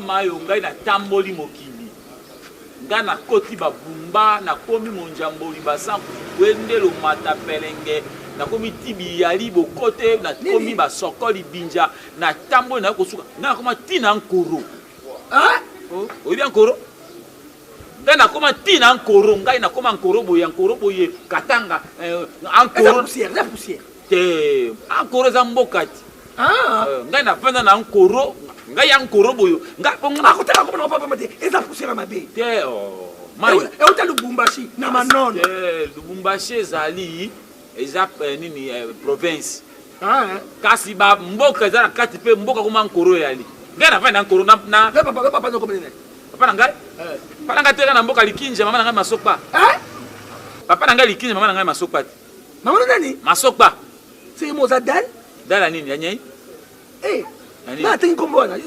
Mayo ngai na tamboli mokili nga na koti babumba na komi monjamboli basan kwendelo mata pelenge na komi tibi yali bokote na komi basokoli binja na tamboli na kosuka na koma tina nkoro oyi bien nkoro nga na koma tina nkoro ngai na koma nkoro boye katanga nkoro poussière te nkoro za mbokati ngai na penda na nkoro ngai ya nkoro boyo nga bonga akotaka ko na papa mate eza poussière mabe te mayo e ota Lubumbashi na manono Lubumbashi ezali eza nini province kasi ba mboka za kati pe mboka kuma nkoro yali ngai na fanya nkoro na papa no komene papa ngai papa ngai te na mboka likinja mama ngai masokpa papa ngai likinja mama ngai masokpa mama nani masokpa c'est moza dal dala nini yanyai na tingi kombo na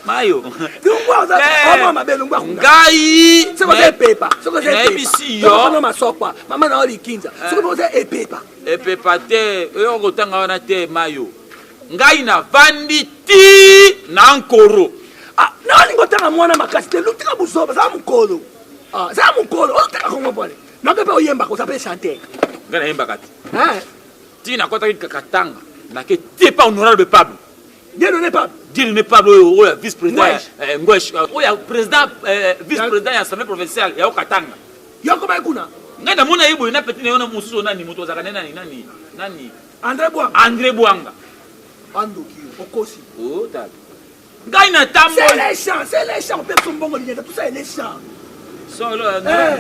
mayo ngwa za mama mabelo ngwa ngai soko ze pepa soko ze pepa bisi yo mama masokwa mama na oli kinza soko ze epepa te yo kotanga wana te mayo ngai na vandi ti na nkoro na ngotanga mwana makasi te lutika buzoba za mukolo za mukolo otaka kombo pole na pepe oyemba ko sape chanter ngai na yemba kati ti na kota kakatanga na ke t'es pas honorable Pablo. Dieu ne Pablo. Dieu ne Pablo ou le vice-président Ngwesh. Ou le président vice-président de l'Assemblée provinciale ya Okatanga. Yo koma kuna. Ngada mona yibo na petit na mususu nani muto zakane nani. André Bouanga. Andoki okosi. Oh ta. Ngai na tambo. C'est les champs peut son bongo lié tout ça les champs. Solo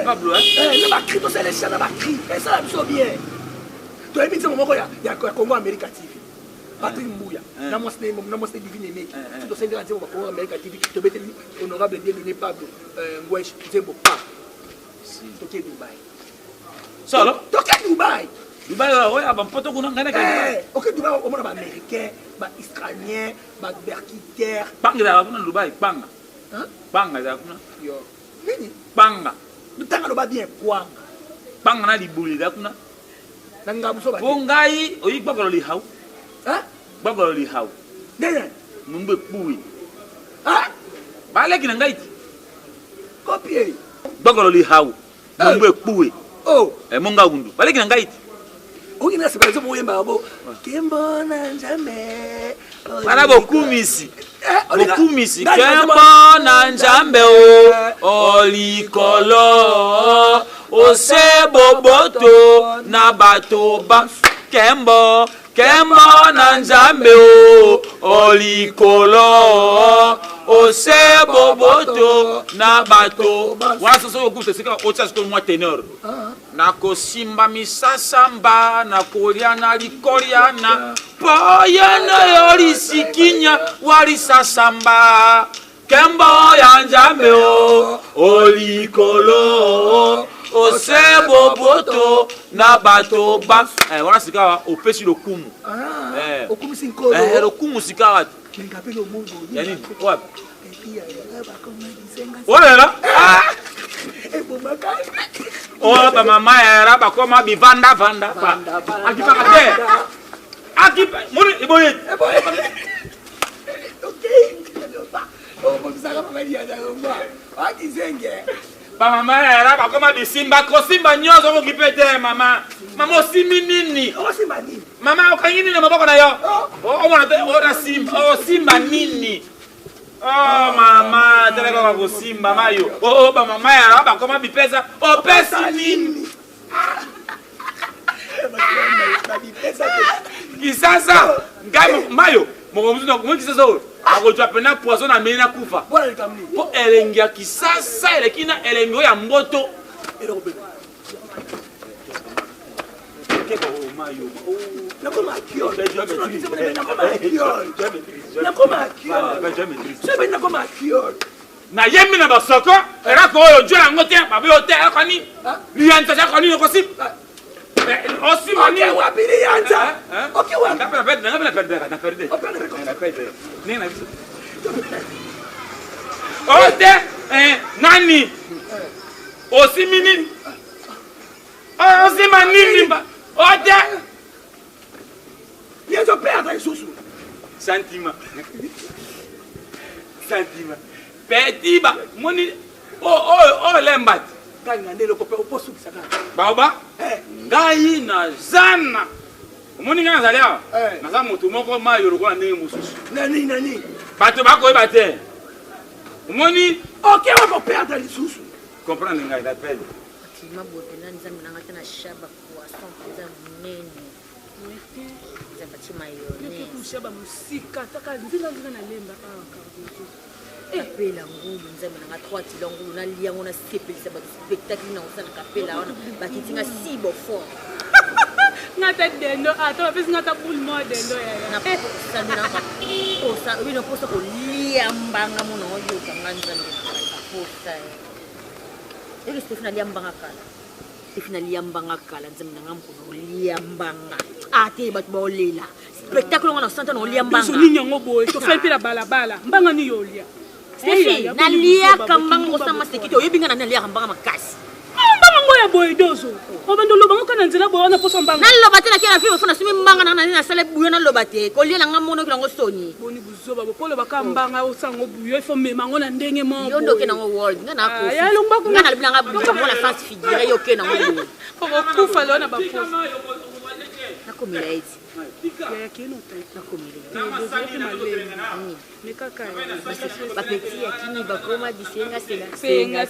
Pablo le ba cri to c'est les champs ba cri. Et ça me so bien. Tu as mis ce moment ya Congo America TV. Patrick Mbouya, na mosne divine mec. Tu dois sender au Congo America TV. Tu bete honorable Dieu Pablo Ngwesh Zembo pa. Si toke Dubai. Solo toke Dubai. Dubai oya ba poto kuna ngana ka. OK Dubai o mona ba américain, ba israélien, ba berkiter. Panga kuna Dubai panga. Panga za kuna. Yo. Nini? Panga. Tanga lo ba bien kwanga. Panga na libuli za kuna. Nanga buso ba. Bongai oyi gbagolo li haw. Gbagolo li haw. Dene. Mumbe puwi. Ba leki na ngai. Copier. Gbagolo li haw. Mumbe puwi. Monga gundu. Ba leki na ngai. Oki na separation mo yemba bo. Kembo na njambe. Bana bokumisi. Bokumisi kembo na njambe olikolo. Ose boboto na batoba kembo na nzambe olikolo ose boboto na batoba wasa so kuta sika ocha sko mwa tenor na kosimba misasamba na koliana likoliana poyana yori sikinya wali sasamba kembo ya nzambe olikolo ose boboto na batoba wana sikawa opesi lokumu okumu sinkolo lokumu sikawa ngapelo mungu yani wapi wala ba mama era ba koma bivanda vanda akipa kate akipa muri iboye kobisaka mamadi ya Zaromba. Akizenge. Ba mama era ba koma bisimba ko simba nyozo ko kipete mama. Mama osimi nini? Osimba nini? Mama okangini na maboko na yo. O mwana te o na simba. O simba nini? Oh mama, tele ko simba mayo. Oh ba mama era ba koma bipesa. O pesa nini? Kisasa ngai mayo. Mo mtu na kisasa o. Akojwa pena poison na mena kufa. Bwana likamni. Po elengia kisasa elekina elengio ya mboto. Elo bebe. Keko mayo. Nakoma kiol. Nakoma kiol. Na yemi na basoko era ko yo jwa ngote ba be hotel akoni. Lianza ja koni ko sim. Osi mani wa bili yanza. Okay wa. Na perde. Ni na biso. Ote nani? Osi mini. Osi mani ba. Ote. Yeso perdre isusu. Sentiment. Petit ba moni oh lembat. Ngai na ndelo ko pe oposu bisaka. Baba? Ngai na zana. Moni nga zalia. Na za moto moko mayo lokola ndenge mususu. Nani. Bato bako ebate. Moni OK wa ko perdre lisusu. Comprendre ngai la peine. Tima bote na nzambe na ngata na shaba kwa sonza munene. Zapati mayone. Kushaba musika taka nzila na lemba kapela ngulu nzambe na ngata 3 tilo ngulu na liango na sepelisa ba spectacle na osana kapela wana bakitinga sibo fort. Ngata dendo ata pesi ngata full modendo ya. Na sana na posa wino posa ko liambanga muno yo kanga nzambe na posa. Eke Stefana liambanga kala. Stefana liambanga kala nzambe na ngamko no liambanga. Ate bat bolela. Spectacle ngana santa no liambanga. Biso ninyo ngoboy to fe pila balabala mbanga ni yolia. Stefi na lia kambanga osama sekito yebinga na lia kambanga makasi. Mbanga ngoya boy dozo. Obando lo banga kana nzela boy na poso mbanga. Na lo batela kila fiyo funa sumi mbanga na sale buyo na lo bate. Ko lia nga mono kila ngosoni. Boni buzoba bokolo bakambanga osango buyo ifo mema ngona ndenge mo. Yondo ke na ngo world ngana ko. Ya lomba ko ngana libina nga buyo ngona fast figure yo ke na ngo. Ko kufa lo na baposo. Nakomela eti. Ya kino ta nakomela. Nekaka bapeti ya kini bakoma disenga senga.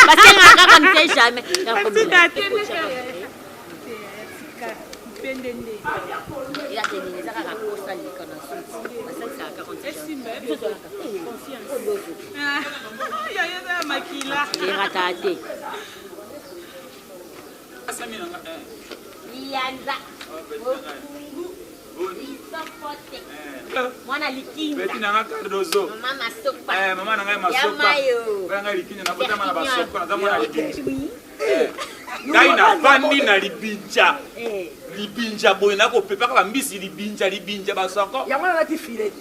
Basenga kaka nte jamais. Nakomela. Pendende. Ya teni za kaka kosa likana suti. Basenga kaka konti. Confiance. Ya ya makila. Era tate. Asamina Lianza. Mwana likinda. Beti na ngaka dozo. Mama sopa. Mama na ngai masopa. Banga likinda na bota mana basopa na zamona likinda. Ngai na vandi na libinja. Libinja boy na ko pepa ka mbisi libinja basoko. Ya mwana lati filet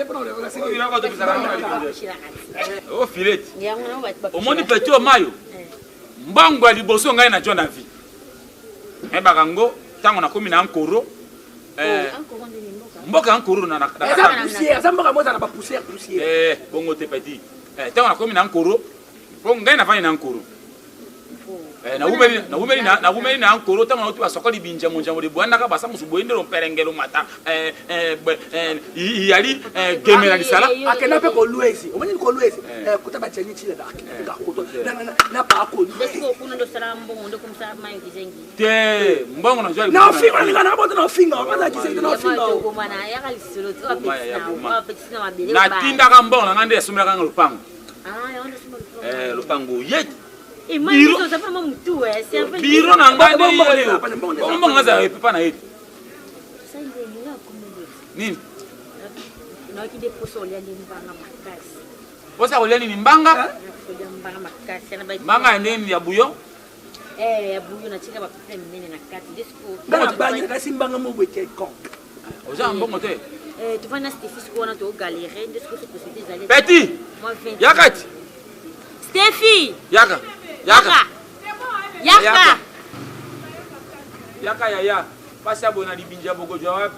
pour le regarder. Oh ina ko to bisaka na libinja. Oh filet. Ya mwana ba. Omoni petit o mayo. Mbangwa liboso ngai na jona vi. Bakango tango na komi na nkoro. Mboka nkoro na poussière, ça mboka moza na ba poussière. Bongo te petit. Tango na komi na nkoro. Bongo ngai na fanya na nkoro. Na umeli na nkoro tango na uti basoko libinja monja mo libwanda ka basa musubo indelo mperengelo mata. Yali gemela lisala. Akena pe ko luezi. Omani ko luezi. Kuta ba tsheni tshile da. Ka koto. Na pa ko. Desko kuna ndo sala mbongo ndo kumsa mayo kizengi. Te mbongo na jali. Na finga na bota na finga. Maza kizengi na finga. Ko mana ya kalisolo to apeti na mabele. Na tinda ka mbongo na ngande yasumira ka lupango. Ya onda sumira. Lupango yet. Biro ça vraiment mutu c'est un peu biro na ngande yo. Mbongo ngaza pepa na yetu. Ça ndio na kumbe. Nini? Na kide poso lia ni mbanga makasi. Posa koleni ni mbanga? Mbanga makasi na ba. Mbanga nini ya buyo? Ya buyo na chika ba pepe minene na kati disco. Na bani na simbanga mo bweke kon. Oza mbongo te. Tu vas na Steffi ko na to galérer disco se possible d'aller. Petit. Moi 20. Yakati. Steffi. Yaka. Yaka yaya. Pasa bona libinja bogo jawab.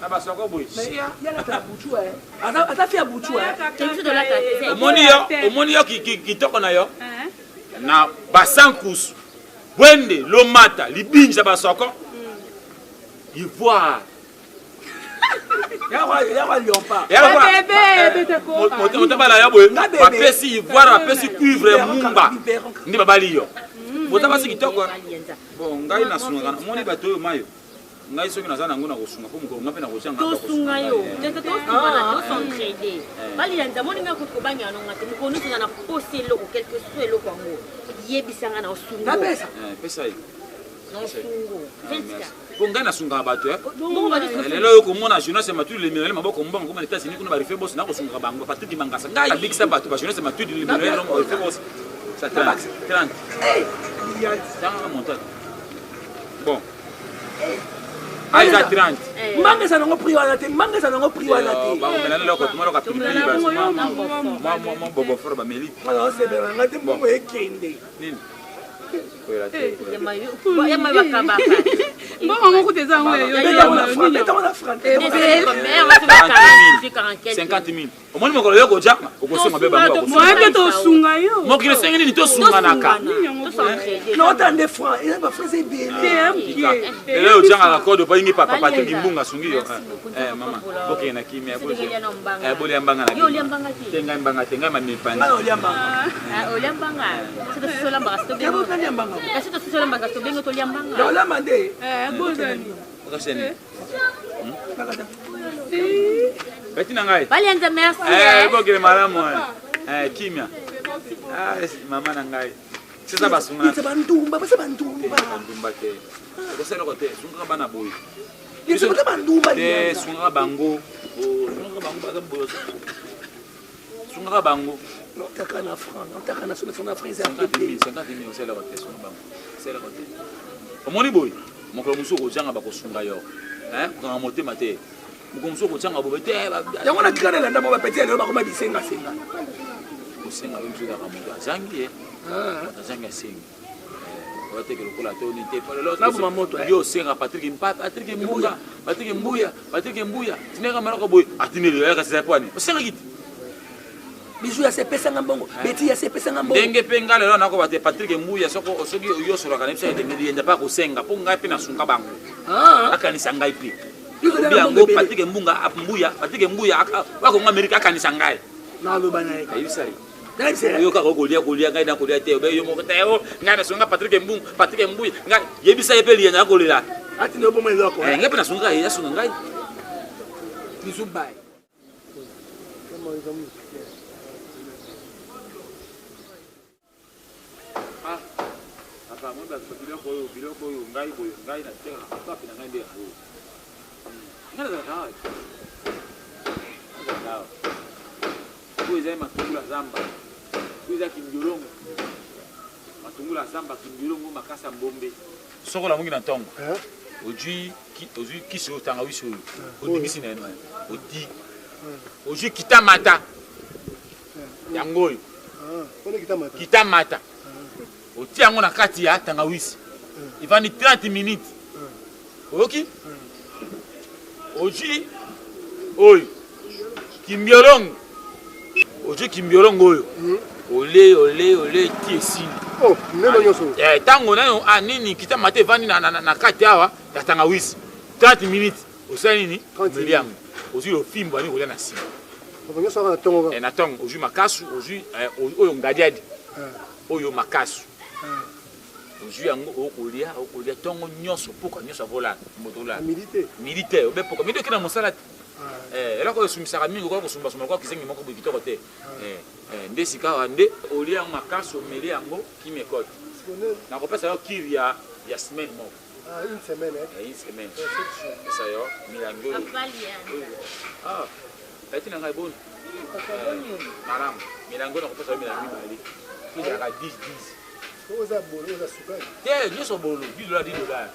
Ah bah c'est encore boy. Mais il y a la bouchou hein. Ata fait bouchou hein. Quelque chose de la tête. Au moni yo qui toko na yo. Na basankus. Wende lomata libinja basoko. Ivoire. Ya wa liompa. Bébé, t'es quoi? Moto bala ya boy. Ba pesi ivoire, ba pesi cuivre mumba. Ndi babali yo. Moto basi kitoko. Bon, ngai na sunga kana. Moni bato yo mayo. Ngai soki naza nango na kosunga po moko ngape na kochanga. To sunga yo. Tete to sunga na to s'entraider. Bali yanza moni nga ko banya no ngate ko nusu na poser loko quelque soit loko ngo. Yebisanga na osunga. Na pesa. Pesa yi. Na osunga. Ventika. Po ngai na sunga bato eh. Bongo bali lelo yo komona jeunesse matuli le minele maboko mbongo kuma leta sini kuna bari fe boss na kosunga bango Patrick Mangasa ngai abikisa bato ba jeunesse matuli le minele no fe boss ça 30 ça monte bon ai za 30 Manga ça nango prix wana te manga ça nango prix wana te ba ko lelo ko tumalo ka pilipili ba mo bobo foro ba meli alors c'est bien ngate mbongo ekende nini Bon, on écoute des anglais. 50 000. Au moins, je vais dire que je vais Balianza merci. Bokele malamu kimia. Mama na ngai. Sasa basunga. Basa bandumba, basa bandumba. Bandumba te. Ko selo ko te, sunga bana boy. Biso basa bandumba. Te sunga bango. Sunga bango basa boy. Sunga bango. Non, t'as na franc, t'as na sur na franc, 50 000 selo ko te sunga bango. Selo ko te. Omoni boy. Mokolo muso ko janga ba ko sunga yo. Ko motema te. Mukomso ko tshanga bobe te ba yango na tikana landa mo ba peti le ba koma bisenga senga ko senga lo mzuka ka moto azangi azangi senga ko te ke lokola to ni te pa lo na boma moto yo senga Patrick Mbuya tineka mara ko boy atineli ya ka sepa ni senga kiti bizu ya sepesa ngambongo beti ya sepesa ngambongo ndenge penga lelo nako ba te Patrick Mbuya soko osoki yo solo kana bisa de ngenda pa ko senga po ngai pe na sunga bango akanisa ngai pe Biango Patrick Mbuya wako Amerika kanisa ngai na lo bana ka yisari Dai yo ka golia ngai na golia te yo mo teo ngai na sunga Patrick Mbuya ngai yebisa epeli na golela ati no bomo eloko ngai pe na sunga ya sunga ngai bizubai apa mo ba biloko yo ngai na tega pa pe na ngai de Nada da raio. Coisa é matungula zamba. Coisa kimbiolongo. Matungula zamba kimbiolongo makasa mbombe. Soko la mungi na tongo. Oji kiso tanga wiso. Odimisi na eno. Odi. Oji kitamata. Yangoyo. Kitamata. Oti yango na kati ya tanga wisi. Ivani 30 minutes. Oki? Oji oyo kimbiolongo oji kimbiolongo oyo ole ti esili neno nyoso tango nayo anini kita mate vani na kati awa ya tangawisi 30 minutes osali nini meliango oji lo fimbo ani kolia na sima nyoso na tongo na tongo oji makasu oji oyo ngadiadi oyo makasu oji yango okolia tongo nyonso poka nyonso vola motola militaire obepoka mido kina mosala eloko esumisaka mingi okoki kosumbasumba lokola kisengi moko boye kitoko te nde sika awa nde olia yango makasi omeli yango kimekoti nakopesa yo kiri ya semaine moko une semaine esa yo milangi oyo eti na ngai boni malamu milangi oyo nakopesa yo milangi mibale kizaka 10 oza bolo oza sukali te nyonso bolo $10 $10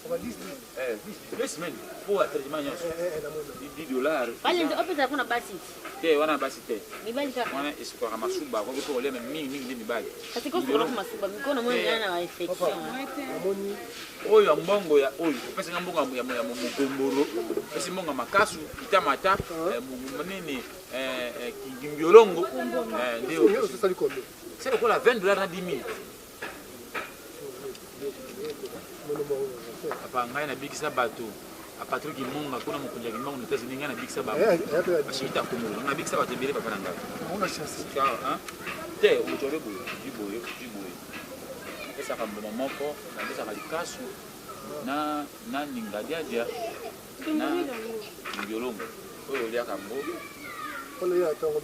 2 semaines pour un traitement $10. opeza kuna basi te wana basi te mibali kaka wana esikoka masuba kwa problème mingi nde mibali kasi ko sura masuba mikono mwana na infection oyo ya mbongo ya oyo pesa nga mbongo ya mugomboro pesa mbongo makasu itamata nini kimbiolongo ndio c'est quoi la $20 na 10 000 apa ngai na bikisa bato a Patrick Munga kuna mukunja kimongo na États-Unis ngai na bikisa bato bashita kumuru na bikisa bato mbele papa nanga ona chance te utobe boye pesa ka mboma moko na pesa ka likasu na ningadiadia na biolongo oyo lia kambo ono ya tongo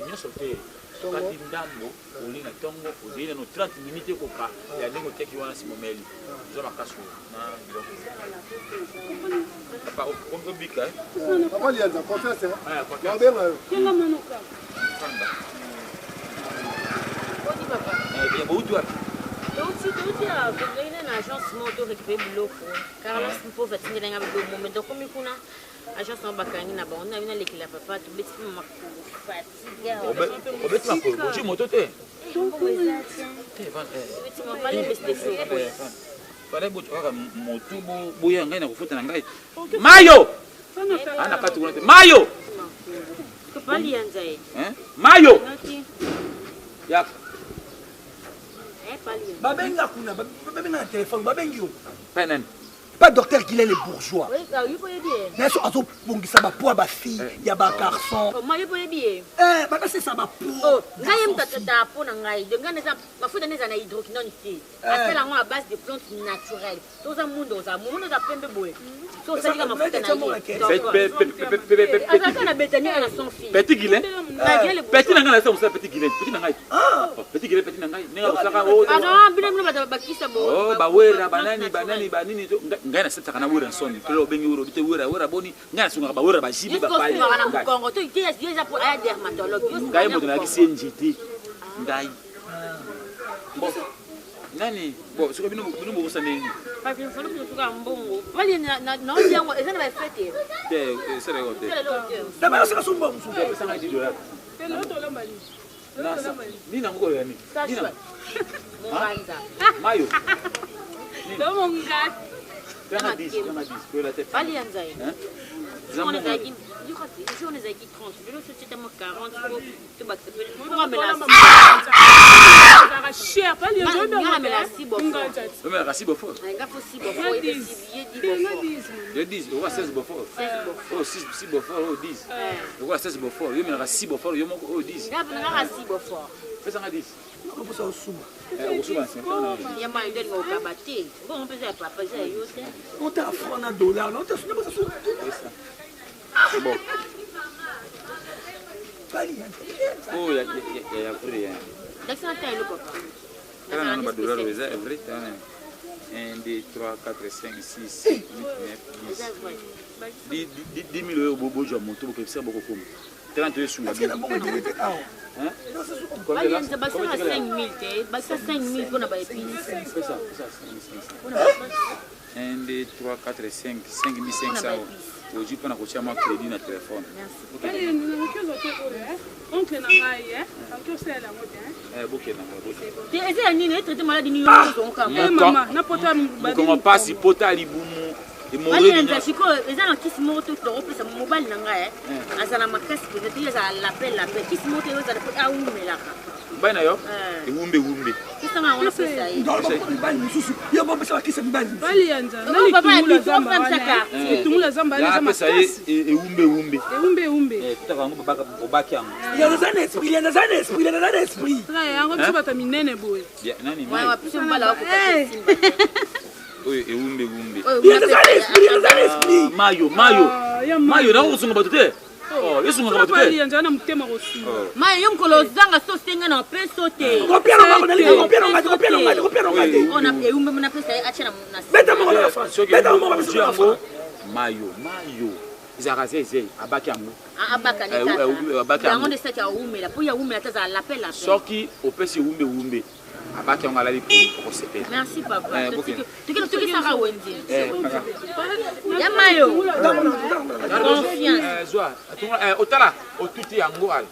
nyoso te kati ndambo olina tongo ozeli no 30 minutes koka ya ndenge oteki wana simomeli oza makasu na biloko papa obika papa lianza confesse mabenga boutu wapi Tuti a kugaina na agence moto récupérer biloko Carlos mpo fatinga nga bido momento komi kuna agence no bakangi na ba ona bina lekila papa to beti ma fatiga obeti ma ko moto te fale boto kaka moto boya ngai na kufuta na ngai mayo ana kati kuna te mayo ko pali anzae mayo ya babenga kuna babenga na téléphone babengi yo penen pas docteur Guilain les bourgeois oui ça il faut bien naso azo bongisa ba poa ba fille ya ba garçon moi il faut bien baka c'est ça ba poa oh ngai mtata po na ngai de ngane za mafuta neza na hydroquinone ici asela ngo à base de plantes naturelles toza mundo za pembe boye so ça dit mafuta na asa na betani na son fille petit Guilain petit na ngai na ça petit Guilain petit na ngai petit Guilain petit na ngai nenga kusaka o ah bina bina bakisa bo oh ba wera banani ngai na setaka na wera nsoni pelo bengi wera bite wera boni ngai sunga ba wera ba jibe ba pale na mkongo to ite déjà pour aller dermatologue ngai moto na kisi njiti ngai nani bo siko bino bo sana parce que faut que tu ga mbongo wali na yango ezana ba fete te sere hote da ba sika sumba musu pesa ngai $10 Telo to la mali. nina ngoko yani nina monganza mayo Do mongat. Kana 10 pour la tête bali anzae zambo on est qui 30 vélo c'était moi 40 to ba Ça cher pas les gens de la merci beaucoup mais la cibo fort nga fo cibo fort le 10 on va 16 bofort oh 6 bofort oh 10 on va 16 bofort yo mais la cibo fort yo moko oh 10 nga cibo fort pesa nga 10 on peut ça au suma ya ma ndeni ngo kabate ngo on peut ça papa ça yo te on t'a franc na dollar non t'as pas ça bon bali oh ya frère ya d'accent taille le papa kana na dollar weza every time 1 2 3 4 5 6 8 9 10 10 000 euros bobo jo moto ko pesa boko komo 30 euros sunga bien hein bali nza basa 5000 te basa 5000 pona ba épices c'est ça 1 2 3 4 5 5500 oji pona ko chama crédit na téléphone Allez, nous avons que l'autre oncle na ngai encore c'est la mode bokena te eza nini traité maladie ni yo ko maman na pota mbadi ko pasi pota libumu bali nza siko eza na kisi moto to opesa mobile na ngai azana makasi peut-être eza l'appel kisi moto yo za a umela ka bana yo umbe kisa nga ona pesa yi bali mususu yo bo pesa kisa bali bali yanza nani papa ni papa msaka tumula zamba ya pesa ye umbe tutaka ngo baba obaki yango ya zana esprit très yango tubata minene boye ya nani mai wa pisa mbala wako oyo umbe ya zana esprit mayo na usunga batute oh yesunga batute bali yanza na mutema kosu mai yo mkolo zanga so senga na peso te copier ngati ona umbe mna pesa acha na beta mo na France beta mo ba yango mayo izakase abaki yango abaka neta yango de saki ya umela po ya umela taza l'appel soki opesi umbe abaki yango alali kokosepela. Merci papa. Boke. Toki saka wendi. Ya mayo. Confiance. Zwa. Otala otuti yango al.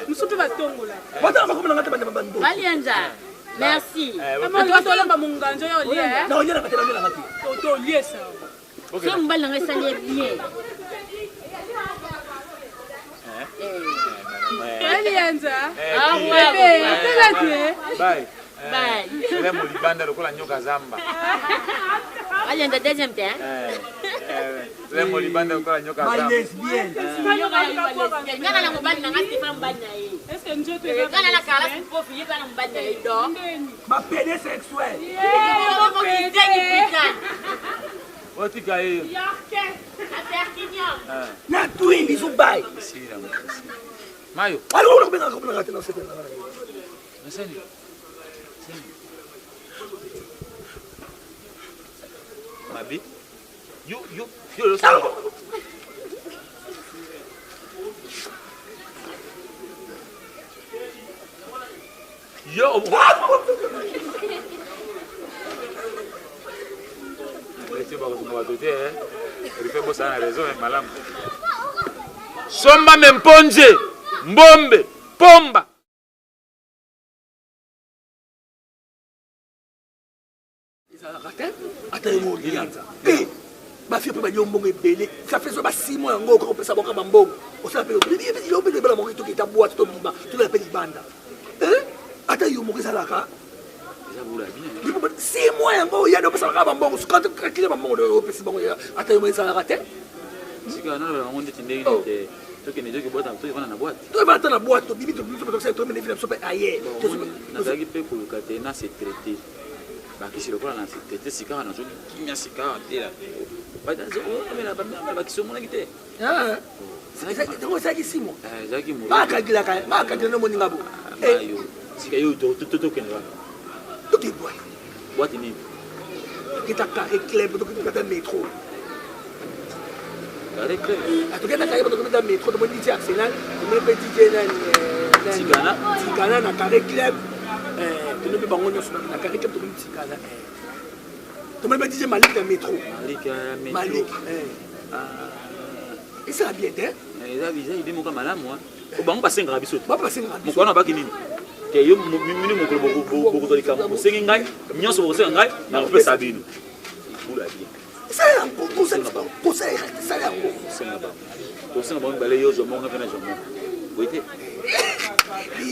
Musutu batongola. Bata ba komela ngata bana bando. Balienza. Merci. Amaka tolamba munganjo yo lie. Na onyana katela ngela ngati. To lie ça. So mbali nanga sali bien. Alienza. Ah ouais. Bye. Bye. Le molibanda lokola nyoka zamba. Alienza deuxième temps. Le molibanda lokola nyoka zamba. Lesbienne. Ngana na mobali nanga Stéphane mbali na ye. Est-ce que njo te Ngana na kala pour fiye kana mbali na ye do. Ma pédé sexuel. Otika ye. Na twin bisu bay. Mayo. Alors on va komela ngata na sepela. Nasani. Mabi. Yo lo sabe. Yo. Somba memponje, mbombe, pomba. Attends, eh, ma fille peut pas dire mbongo ebele. Ça fait ça 6 mois ngo ko pesa boka mbongo. O sa pelo. Yo pele bela mo to kita boîte to bima. To la peli banda. Hein? Attends yo mo kisa laka. 6 mois ngo ya do pesa boka mbongo. Quand tu mbongo do pesa mbongo ya. Attends yo mo kisa laka te. Sika na ba ngonde tindei ni toke ne joki boîte to yona na boîte. To va na boîte to bibi to to ça to me ne so pe aye. Na zaki pe ko kate na se traiter. Bakisi lokola na se traiter sika na joki kimia sika tela. Bada zo mena ba bakiso mona kite. Ah. C'est qui 6 mois. Zaki mo. Ba ka gila ka, ba ka gila no moni ngabo. Ayo. Sika yo to kene wa. To ki boîte. Boîte ni. Kita ka éclair to kita métro. Carré clair. Tukenda karibu tukumenda metro tumoni DJ Arsenal, tumembe DJ Tigana na Carré Club. Tumembe bango nyonso na Carré Club tumoni Tigana. Tumembe DJ Malik na metro. Malik. Et ça bien hein? Eza visa ibi moka malamu wa. Ko bango basenga biso. Ba basenga biso. Mokwana baki nini? Ke yo mini mokolo boko to likamo. Sengi ngai, nyonso boko senga ngai na pesa bino. Ikula bien. Ça y est, conseil, ça y est. Conseil, bon, balé yo zo monga pena zo monga. Boite.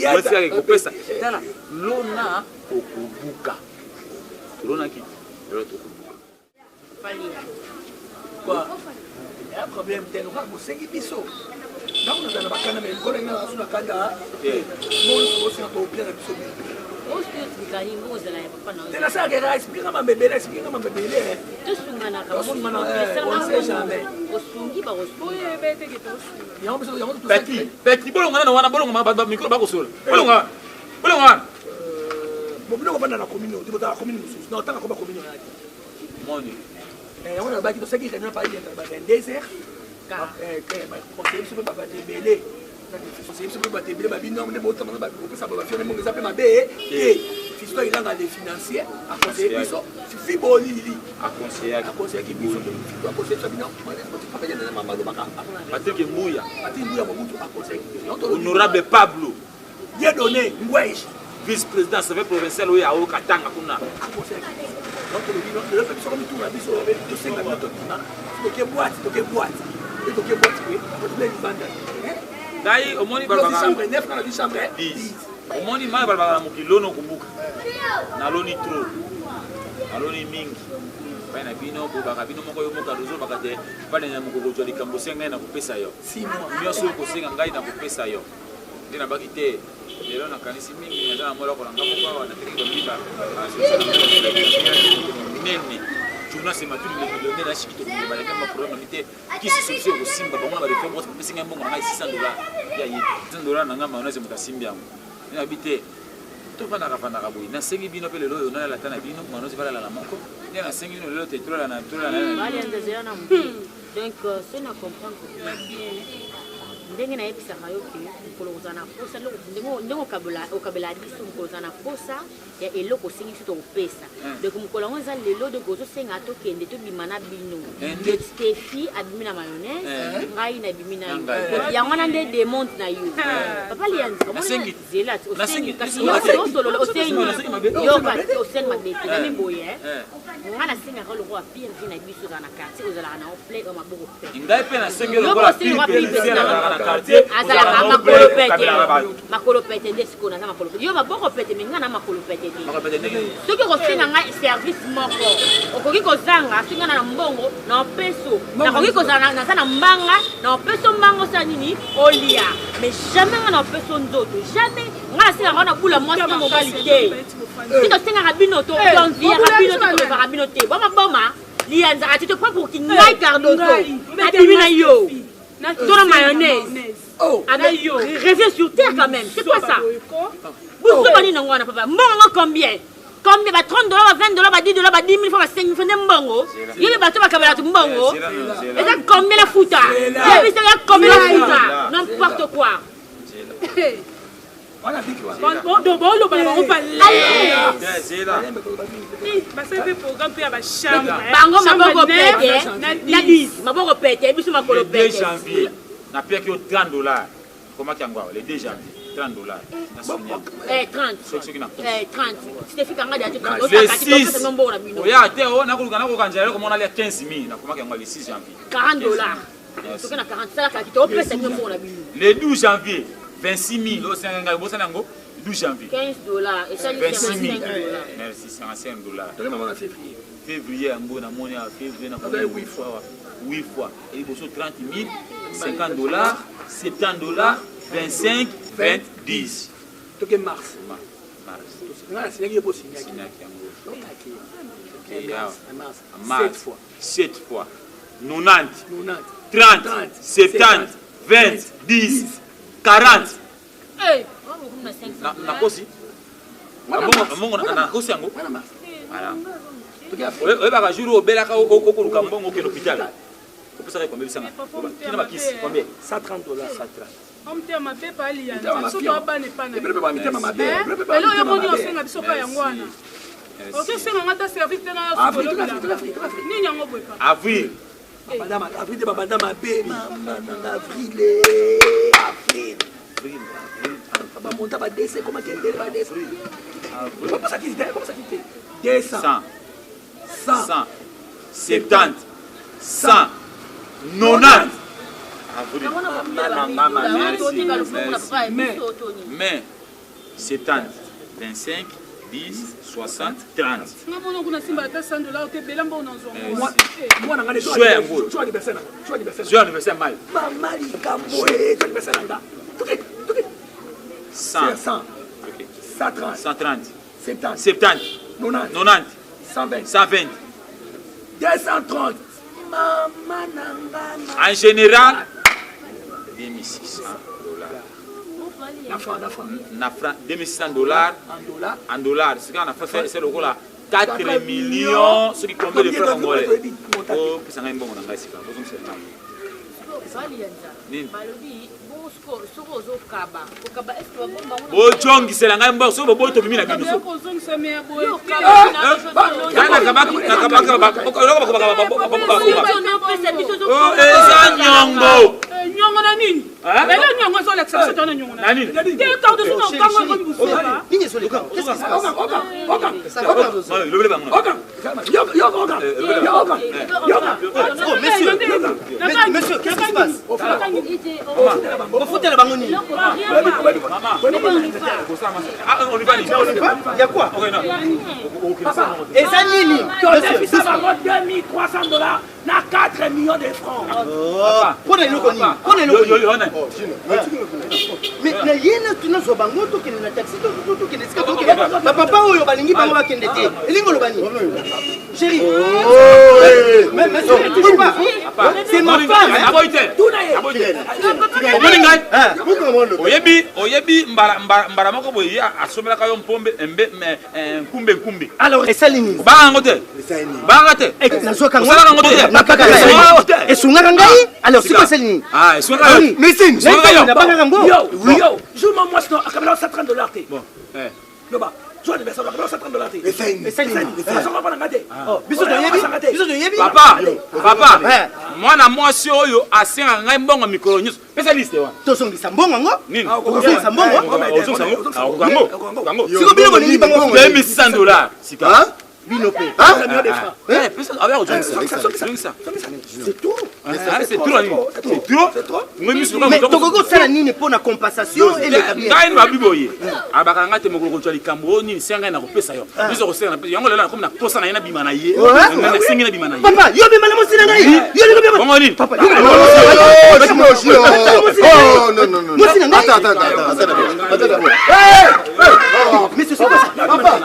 Moi c'est que pesa. Tala, lona okubuka. Lona ki? Lona okubuka. Quoi? Il y a un problème de nous, vous savez biso. Donc on a la bacana mais on a sur la kanda. Moi aussi on peut bien la biso. Tena ça que explique ma bébé, explique ma bébé. Tu sungana ka on sait jamais. Osungi ba osungi. Ya on peut Petit bolonga na wana bolonga ba micro ba ko sola. Bolonga. Bon bolonga bana na commune, tu bota commune mususu. Non, tanga ko ba commune ya. Moni. On a ba ki to saki réunion par hier ba désert. Conseiller sur ba belé. Conseiller sur ba belé ba bino ne bota ba ko sa ba fiona mo ngezape mabe. Fisto il a les financiers à conseiller biso. Fifi bolili. À conseiller qui biso. À conseiller ça bino. Papa ya na mama do baka. Patrick Mbuya. Patrick Mbuya mobutu à conseiller. Honorable Pablo. Bien donné, Ngwesh. Vice-président service provincial oya o Katanga kuna. Donc le fait que tout la biso de 5 minutes to boîte. Et to boîte oui. Après les bandes. Dai omoni balbaka. Chambre 9 dans la chambre 10. Omoni mai balbaka na mukilono kumbuka. Na loni trop. Na loni mingi. Bana bino bobaka bino moko yo moka rozo bakate bana na mukoko joli kambo senga na kopesa yo. 6 mois. Nyoso ko senga ngai na kopesa yo. Ndina bakite lelo na kanisi mingi na mola ko ngamo kwa na tiki biba. Nene. Tuna sema tu le millionnaire na shikito ko ba kama problème nité qui se solution ko simba ba mona ba refa mo pesa ngai mbongo na $600 ya yi $100 na ngama na zemuta simbi yango. Ina bite to fana ka boyi na sengi bino pe lelo yo na la tana bino manozi bala la moko. Ni na sengi bino lelo te trola na. Bali ndezera na mbi. Donc c'est na comprendre que bien. ndenge nayebisaka yo ke mokolo kozala na posa ndenge okabela biso mokolo kozala na posa ya eloko osengi biso tokopesa donc mokolo yango eza lelo donc ozosenga tokende tobima na bino Stefi abimi na mayonnaise ngai nabimi na yo yango wana nde demonte na yo papa lianzi zela osengi kasi osengi mabete nani boye nga nasengaka lokola pire vi na biso ozala na quartier ozalaka na ople o maboko pete ngai mpe nasengi lokola pire azalaka makolo pete makolo pete nde sikoyo naza makolo pete yo maboko pete me nga na makolo pete te soki kosenga ngai service moko okoki kozanga soki nga na mbongo na opeso nakoki kozala naza na mbanga na opeso mbanga osala nini olia mais jamais nga na opeso nzoto jamais nga nasengaka ngo na bula mwasi na mobali te si tosengaka bino to tonviaka bino te tolobaka bino te bomaboma lianzaka te topa pour ki ngai cardoso adimi na yo tona mayonnaise reviens sur terre quand même c'est quoi ça bouso bani nango wana papa mbongo combien combien ba 30 $, ba 20 $, ba 10 $, ba 10 000 fois ba 5 000 fois mbongo yele bato bakabela tu mbongo eza combien la futa yebi c'est combien la futa n'importe quoi Bon, donc le ballon on parle. Parce que programme puis à la chambre. Bango maboko pete. Nadis, maboko pete, biso makolo pete. 2 janvier. Na pire que $30. Comment kiangwa le 2 janvier. $30. 30. 30. C'était quand ngadi atu 30. Le 6. Oya te o na kuluka na ko kanjala ko mona le 15 000 na comment kiangwa le 6 janvier. $40. Soki na 40 ça la kito pesa ngombo na bino. Le 12 janvier. 26 000, 12 janvier. $15 et ça 26 000. $5. Merci, c'est $5. Février, on a monnaie à février, 8 fois. Et il faut 30 000, $50, $70, 25, 20, 10. Donc mars. Mars. Mars. 7 fois. 90. 30. 70. 20. 10. 40. Eh, na kosi. Mbongo na kosi yango. Voilà. Oye baka jour obelaka okoluka mbongo ke l'hôpital. Opesa combien bisanga? Kina bakisi combien? $130. On te ma pe pa liya. So to ba ne pa na. Elo yo moni osenga biso pa yango wana. OK senga ngata service te na yo. Ni nyango boy pa. Avril. Avril, monta ba DC comment qu'elle va DC. Comment ça qui était 100 70 100 90 mais 70 25 10 60 30 ngabona kuna simba ta $100 te bela mbona nzongo moi na ngale joie anniversaire mal mama likambo joie anniversaire nga 100 130 70 90 120 230 mama nanga en général $2600 na franc $2600 en dollars ce qu'on a fait c'est le gros là 4 millions ce qui combien de francs congolais oh pesa ngai mbongo na ngai sika bozo msema bojongisela ngai mbongo so bobo to bimina bino eza nyongo nyongo na nini ela nyongo so l'exception tona nyongo na nini te carte so na kango ko bisoba nini so le cas qu'est-ce qui se passe monsieur qu'est-ce qui se passe au foutez la bangoni on y va il y a quoi et ça nini ça va $2300 na 4 millions de francs pona iloko nini pona iloko mais na yena tuna so bango to kene na taxi to kene sika to kene papa oyo balingi bango bakende te elingo lo bani chérie mais tu pas papa. C'est ma femme. Oyebi mbara moko boye asomelaka yo mpombe nkumbe. Alors esalini. Banga te. Banga te. Nazoka ngota. Napaka. Esungaka ngai. Alors siko esalini. Ah, esungaka yo. Messine. Na banga ngo. Yo, je m'en moi sinon akamela $130 te. Bon. Yoba. Tu as des personnes akamela $130 te. Esalini. Ça va pas ngate. Biso de yebi. Papa. Mwana mwasi oyo asenga ngai mbongo mikolo nyuso. Pesa liste wa. Tosongisa mbongo ngo. Nini? Okosongisa mbongo. Gango. Siko bino bolingi bango. $2600. Sika. Bino pe. Pesa avec ça. C'est tout. C'est trop. Mais tokoko sala nini pour na compensation et le ngai no abiboye. Abaka ngate mokolo ko likambo nini senga na kopesa yo. Biso ko senga na pesa. Yango lela comme na posa na yena bima na ye. Na senga na bima na ye. Papa, yo bima na mosina ngai. Yo le bima. Bongo nini? Papa, non. Mais c'est ça. Papa,